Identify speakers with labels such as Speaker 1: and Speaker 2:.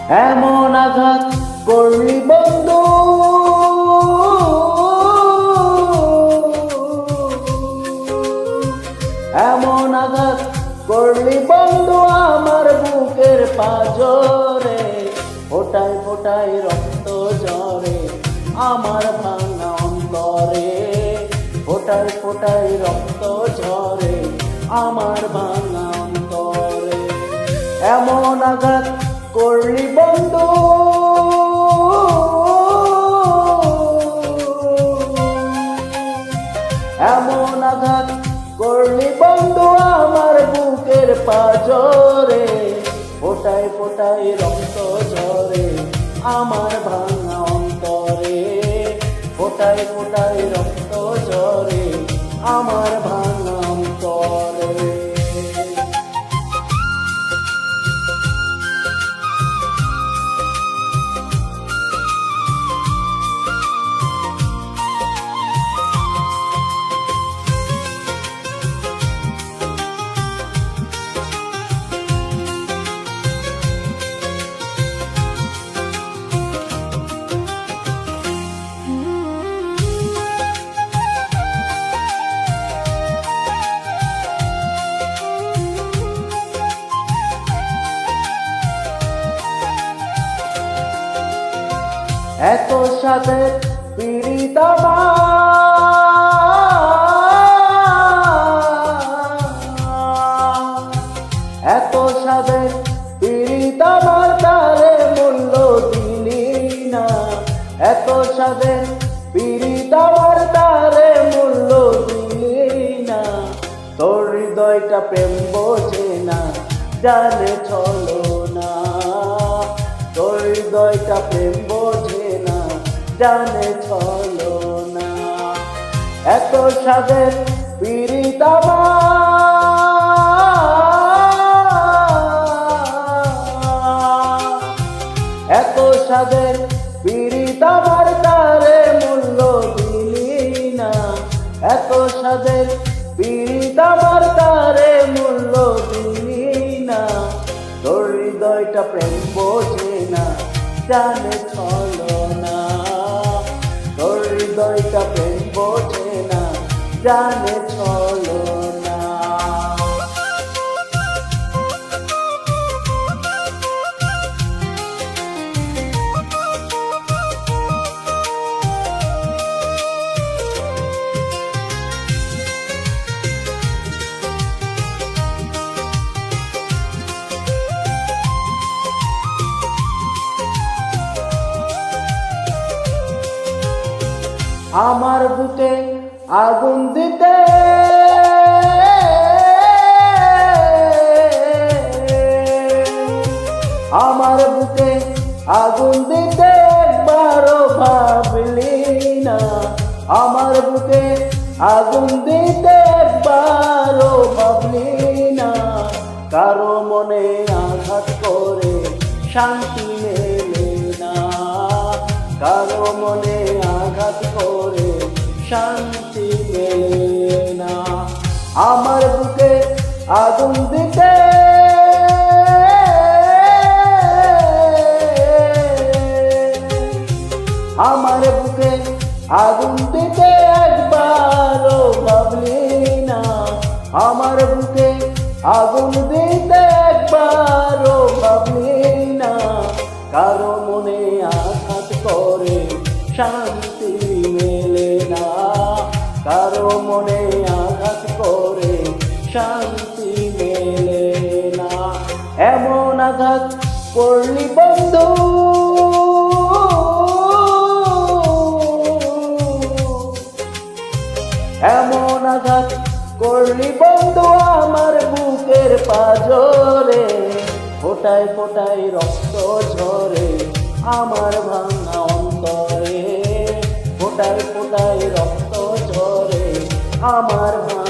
Speaker 1: এমন আঘাত করলি বন্ধু, এমন আঘাত করলি বন্ধু আমার বুকের পাজরে, ফোটায় ফোটায় রক্ত ঝরে আমার ভাঙা অন্তরে, ফোটায় ফোটায় রক্ত ঝরে আমার ভাঙা অন্তরে। এমন আঘাত করলি বন্ধু, এমন আঘাত করলি বন্ধু আমার বুকের পাজরে, ফোটায় ফোটায় রক্ত ঝরে আমার ভাঙা অন্তরে, ফোটায় ফোটায় রক্ত ঝরে আমার ভাঙা অন্তরে। এত সাথে পীড়িত এত সাথে পীড়িত তারে মূল্য দিলি না, এত সাথে পীড়িত তারে মূল্য দিলি না। তোর হৃদয়টা প্রেম বোঝে না, জানে চলো না, তোর হৃদয়টা প্রেম বোঝে না, জানে চলো না। এত সাধের পীড়িত এত সাধের পীড়িত আমার তারে মূল্য দিলি না, এত সাধের পীড়িত আমার তারে মূল্য দিলি না। তোর হৃদয়টা প্রেম বোঝে না, জানে চলো না, তোর হৃদয়টা প্রেম বোঝে না, জানে চলো না। আমার বুকে আগুন দিতে আমার বুকে আগুন দিতে একবারও ভাবলি না, আমার বুকে আগুন দিতে একবারও ভাবলি না। কারো মনে আঘাত করে শান্তি মেলে না, কারো মনে আঘাত করে শান্তি মেলে না। আমার বুকে আগুন দিতে আমার বুকে আগুন দিতে একবারও ভাবলি না, আমার বুকে আগুন দিতে একবারও ভাবলি না। কারো মনে আঘাত করে শান্তি মেলে না, কারো মনে আঘাত করে শান্তি মেলে না। এমন আঘাত করলি বন্ধু, এমন আঘাত করলি বন্ধু আমার বুকের পাজরে, ফোটায় ফোটায় রক্ত ঝরে আমার ভাঙা অন্তরে, ফোটায় ফোটায় রক্ত ঝরে আমার ভাঙা